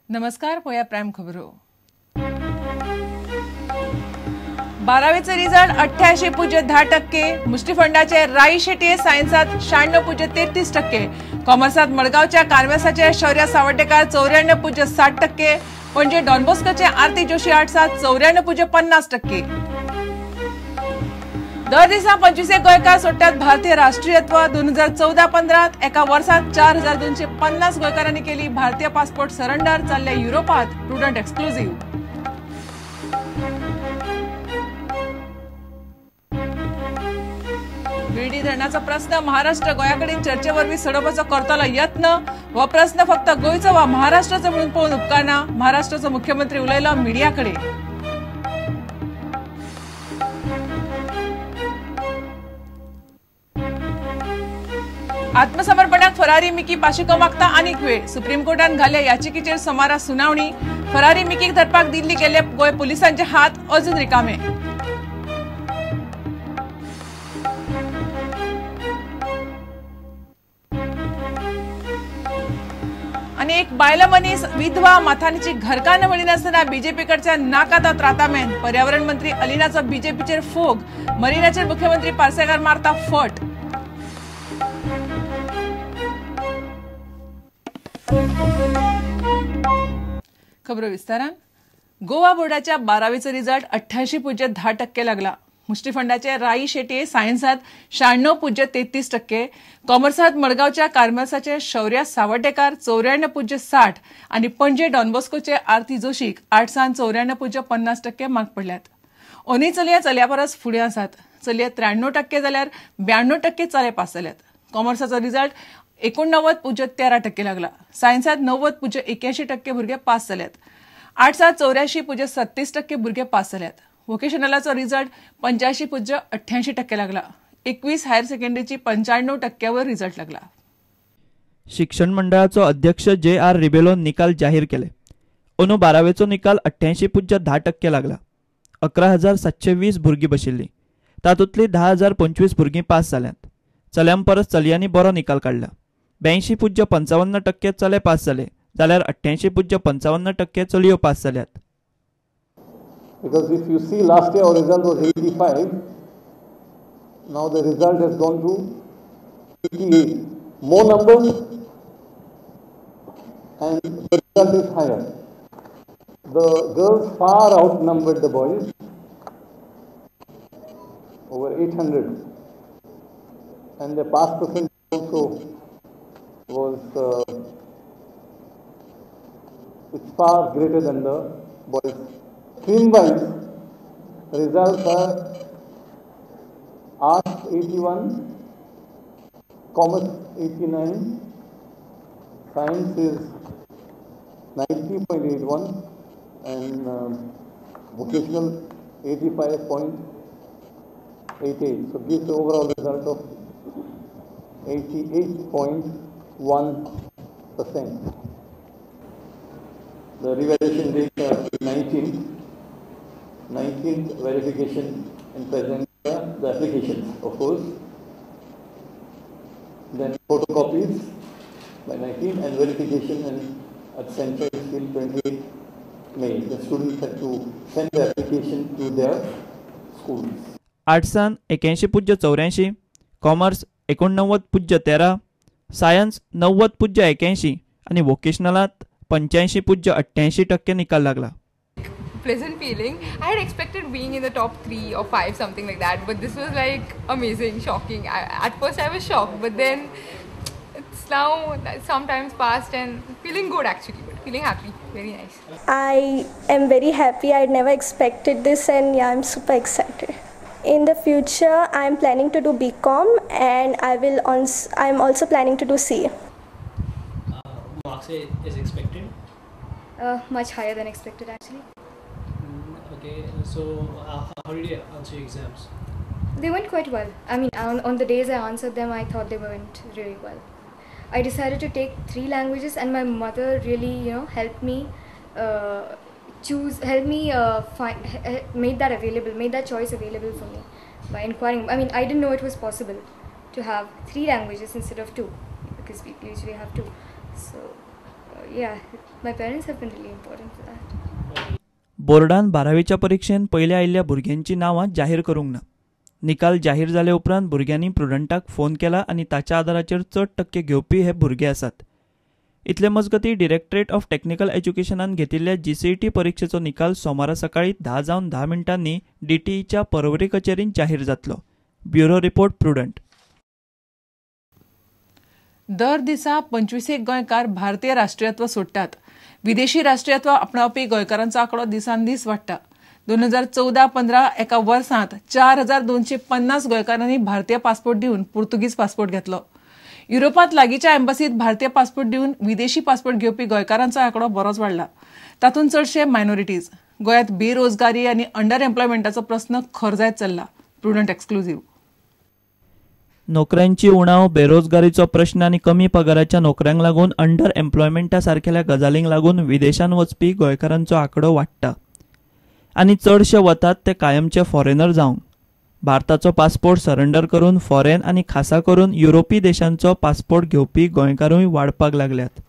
नमस्कार, पळया प्रायम खबरो. 12वीचे रिझल्ट 88.10%. मुष्टिफंडाचे राई शेटये सायन्सात 96.33%. कॉमर्सात मडगावच्या कार्मेसाचे शौर्य सावटेकार 94.60%. पणजे डॉनबॉस्कोचे आरती जोशी आर्ट्सात 94.50%. दर दिसा 25 गोंयकार सोडटात भारतीय राष्ट्रीयत्व. 2014-15 एका वर्सात 4250 गोंयकारांनी केली भारतीय पासपोर्ट सरेंडर. चल्ले युरोपात प्रुडंट एक्सक्लुझिव्ह. बिर्डी धरणाचो प्रश्न महाराष्ट्र गोंयाकडेन चर्चेवरवीं सोडोवपाचो करतलो यत्न. हो प्रश्न फक्त गोंयचो वा महाराष्ट्राचो म्हणून पळोवन उपकारना. महाराष्ट्राचो मुख्यमंत्री उलयलो मिडिया कडेन. आत्मसमर्पणाक फरारी मिकी पाशिको मागता आनीक वेळ. सुप्रीम कोर्टान घाल्ल्या याचिकेचेर सोमारा सुनावणी. फरारी मिकीक धरपाक दिल्ली गेल्ले गोंय पुलिसांचे हात अजून रिकामे. आणि एक बायला मनीस विधवा माथानीची घरकान्न वळी नासतना बीजेपी कडच्या नाकातात रातामेन. पर्यावरण मंत्री अलिनाचो बीजेपीचेर फोग. मरिनाचेर मुख्यमंत्री पार्सेकार मारता फट. खबरो विस्तारान. गोवा बोर्डाच्या 12वीचो रिझल्ट 88.10% लागला. मुष्टिफंडाचे राई शेटये सायन्सात 96.33%. कॉमर्सात मडगावच्या कार्मेसाचे शौर्य सावटेकार 94.60 आणि पणजे डॉनबॉस्कोचे आरती जोशीक आर्ट्सान 94.50% मार्क पडल्यात. ओनी चलया चल्या परस फुडें आसात. चलये 93% जाल्यार 92% चले पास जाल्यात. कॉमर्साचो रिझल्ट 89.13% लागला. सायन्सात 90.81% भुरगे पास जाल्यात. आर्ट्सात 84.37% भुरगे पास जाल्यात. वोकेशनलाचो रिझल्ट 85.88% लागला. 21 हायर सेकंडरीची 95% वर रिझल्ट लागला. शिक्षण मंडळाचो अध्यक्ष JR रिबेलो निकाल जाहीर केले. अंदू 12वेचो निकाल 88.10% लागला. 11,720 भुरगीं बशिल्लीं. तातूंतली 10,025 भुरगीं पास जाल्यांत. चल्यां परस चलयांनी बरो निकाल काडला. 82.55% चले पास जाले जाल्यार 88.55% चलयो पास जाल्यात. Because if you see last year our result was 85, now the result has gone to 88. More numbers and the result is higher. The girls far outnumbered the boys, over 800, and the pass percentage also was it's far greater than the boys. Stream-wise, results are Arts 81, Commerce 89, Science is 90.81 and Vocational 85.88. So gives the overall result of 88.1%. The revaluation date 19th verification and present the applications, of course. Then photocopies by 19 and verification and at center till 28 May. The students have to send the application to their schools. आर्ट्सान 81.84, commerce 89.13, science 90.81 आणि वोकेशनलात 85.88% निकाल लागला. Pleasant feeling. I had expected being in the top 3 or 5, something like that, but this was like amazing, shocking. At first I was shocked, but then it's now sometimes passed and feeling good actually, but feeling happy, very nice. I am very happy. I had never expected this, and yeah, I'm super excited. In the future, I'm planning to do BCom, and I'm also planning to do CA. Marks is expected? Much higher than expected actually. Okay, so how did you answer your exams? They went quite well. I mean, on the days I answered them, I thought they went really well. I decided to take 3 languages, and my mother really, helped me made that choice available for me by inquiring. I mean, I didn't know it was possible to have 3 languages instead of 2, because we usually have 2. So yeah, my parents have been really important for that. बोर्डान 12वीच्या परीक्षेन पयल्या आयिल्ल्या भुरग्यांची नांवां जाहीर करूंक ना. निकाल जाहीर जाले उपरांत भुरग्यांनी प्रुडंटाक फोन केला आनी ताच्या आदाराचेर चड टक्के घेवपी हे भुरगे आसात. इतले मजगतीं डिरेक्टरेट ऑफ टेक्निकल एज्युकेशनान घेतिल्ल्या GCET परीक्षेचो निकाल सोमारा सकाळी 10:10 DTEच्या पर्वरी कचेरींत जाहीर जातलो. Bureau report prudent. दर दिसा 25 गोंयकार भारतीय राष्ट्रीयत्व सोडटात. विदेशी राष्ट्रीयत्व आपणावपी गोंयकारांचो आंकडो दिसान दीस वाडटा. 2014-15 एका वर्सांत 4250 गोंयकारांनी भारतीय पासपोर्ट दिवन पुर्तुगीज पासपोर्ट घेतलो. युरोपांत लागींच्या एम्बसीत भारतीय पासपोर्ट दिवन विदेशी पासपोर्ट घेवपी गोंयकारांचो आंकडो बरोच वाडला. तातूंत चडशे मायनॉरिटीज. गोंयांत बेरोजगारी आनी अंडर एम्प्लॉयमेंटाचो प्रस्न खर जायत चल्ला. Prudent exclusive. नोकऱ्यांची उणाव, बेरोजगारीचो प्रश्न आनी कमी पगाराच्या नोकऱ्यांक लागून अंडर एम्प्लॉयमेंटा सारकेल्या गजालींक लागून विदेशांत वचपी गोंयकारांचो आंकडो वाडटा. आनी चडशे वतात ते कायमचे फॉरेनर जावंक. भारताचो पासपोर्ट सरेंडर करून फॉरेन आनी खासा करून युरोपी देशांचो पासपोर्ट घेवपी गोंयकारूय वाडपाक लागल्यात.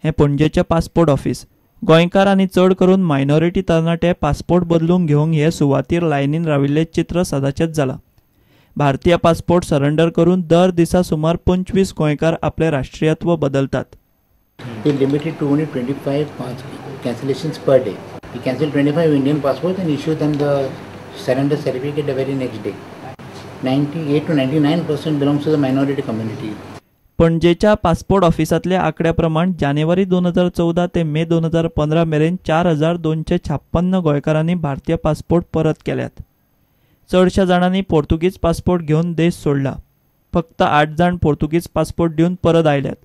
हें पणजेचें पासपोर्ट ऑफिस. गोंयकार आनी चड करून मायनॉरिटी तरणाटे पासपोर्ट बदलून घेवंक हे सुवातेर लायनीन राविल्ले चित्र सदांचेच जाला. भारतीय पासपोर्ट सरेंडर करून दर दिसा सुमार 25 गोंयकार आपले राष्ट्रीयत्व बदलतात. We limited to only 25 cancellations per day. We cancel 25 Indian passports and issue them the surrender certificate the very next day. 98 to 99% belongs to the minority community. पणजेच्या पासपोर्ट ऑफिसांतल्या आंकड्या प्रमाण जानेवारी 2014 ते मे 2015 मेरेन 4256 गोंयकारांनी भारतीय पासपोर्ट परत केल्यात. चडशा जाणांनी पोर्तुगीज पासपोर्ट घेवन देश सोडला. फक्त 8 जाण पोर्तुगीज पासपोर्ट दिवन परत आयल्यात.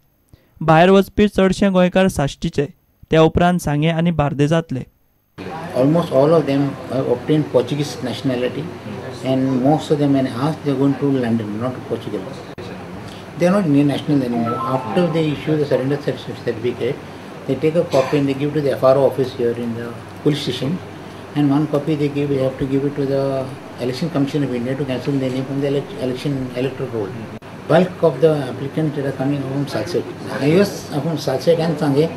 भायर वचपी चडशे गोंयकार साश्टीचे, त्या उपरांत सांगे आनी बार्देजांतले. Almost all of them have obtained Portuguese nationality, and most of them, when asked, they are going to London, not to Portugal. They are not Indian nationals anymore. After they issue the surrender certificate, they take a copy and they give to the FRO office here in the police station, and one copy they have to give it to the Election Commission of India to cancel their name from the electoral roll. Bulk of the applicants that are coming from Salsette. Highest from Salsette and Sanghe,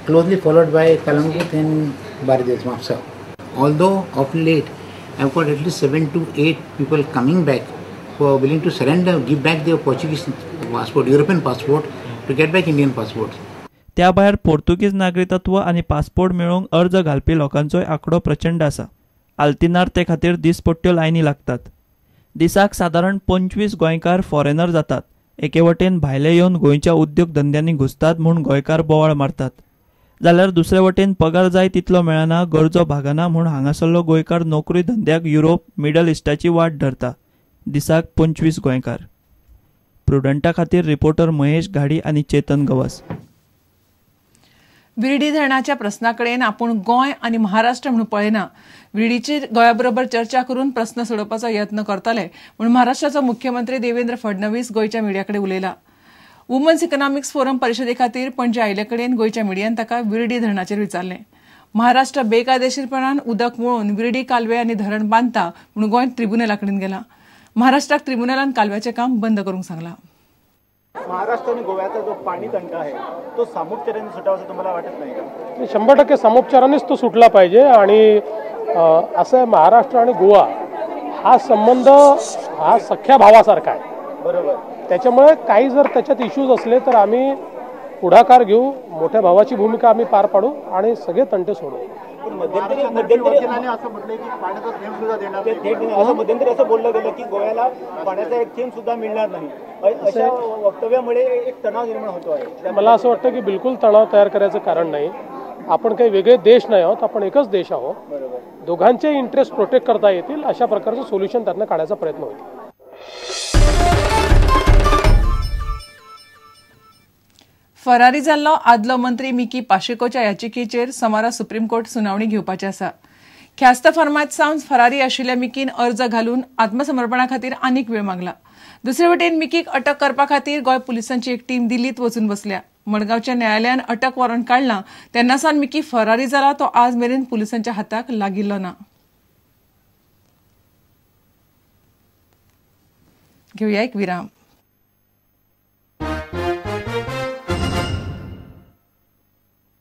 closely followed by Kalangut and Bardes, Mapsa. Although of late, I've got at least 7 to 8 people coming back who are willing to surrender, give back their Portuguese passport, European passport, to get back Indian passports. त्या भायर पोर्तुगीज नागरिकत्व आनी passport मेळोवंक अर्ज घालपी लोकांचोय आंकडो प्रचंड आसा. आल्तिनार ते खातीर दिसपट्ट्यो लायनी लागतात. दिसाक सादारण 25 गोंयकार फॉरेनर जातात. एके वटेन भायले येवन गोंयच्या उद्योग धंद्यांनी घुसतात म्हूण गोंयकार बोवाळ मारतात. जाल्यार दुसरे वटेन पगार जाय तितलो मेळना, गरजो भागना म्हूण हांगासरलो गोंयकार नोकरी धंद्याक युरोप, मिडल इस्टाची वाट धरता. दिसाक 25 गोंयकार. प्रुडंटा खातीर रिपोर्टर महेश घाडी आनी चेतन गवस. विर्डी धरणाच्या प्रस्नाकडेन आपूण गोंय आनी महाराष्ट्र म्हणून पळयना. विर्डीचेर गोंयाबरोबर चर्चा करून प्रस्न सोडोवपाचो यत्न करतले म्हूण महाराष्ट्राचो मुख्यमंत्री देवेंद्र फडणवीस गोंयच्या मिडियाकडे उलयला. वुमन्स इकॉनॉमिक्स फोरम परिशदे खातीर पणजे आयिल्ले कडेन गोंयच्या मिडियान ताका विर्डी धरणाचेर विचारलें. महाराष्ट्र बेकायदेशीरपणान उदक वळोवन विर्डी कालवे आनी धरण बांदता म्हूण गोंय ट्रिब्युनला कडेन गेला. महाराष्ट्राक ट्रिब्युनलान कालव्याचें काम बंद करूंक सांगलां. महाराष्ट्र आणि गोव्याचा जो पाणी तंटा आहे तो सामोपचाराने सुटावा असं तुम्हाला वाटत नाही का? 100% सामोपचारानेच तो सुटला पाहिजे. आणि असं महाराष्ट्र आणि गोवा हा संबंध हा सख्या भावासारखा आहे. बरोबर. त्याच्यामुळे काही जर त्याच्यात इश्यूज असले तर आम्ही पुढाकार घेऊ, मोठ्या भावाची भूमिका आम्ही पार पाडू आणि सगळे तंटे सोडवू. मध्यंतरी असं म्हटलंय की पाण्याचा थेंब सुद्धा देणार नाही. असं मध्यंतरी असं बोललं गेलं की गोव्याला पाण्याचा एक थेंब सुद्धा मिळणार नाही. अशा वक्तव्यामुळे एक तणाव निर्माण होतो आहे. मला असं वाटतं की बिलकुल तणाव तयार करायचं कारण नाही. आपण काही वेगळे देश नाही आहोत, आपण एकच देश आहोत. दोघांचे इंटरेस्ट प्रोटेक्ट करता येतील अशा प्रकारचं सोल्युशन त्यातनं काढायचा प्रयत्न होईल. फरारी जाल्लो आदलो मंत्री मिकी पाशेकोच्या याचिकेचेर सोमारा सुप्रीम कोर्ट सुनावणी घेवपाची आसा. ख्यास्त फर्मात सावन फरारी आशिल्ल्या मिकीन अर्ज घालून आत्मसमर्पणा खातीर आनीक वेळ मागला. दुसरे वटेन मिकीक अटक करपा खातीर गोंय पुलिसांची एक टीम दिल्लीत वचून बसल्या. मडगांवच्या न्यायालयान अटक वॉरंट काढला तेन्नासावन मिकी फरारी जाला तो आज मेरेन पुलिसांच्या हाताक लागिल्लो ना. घेवया एक विराम.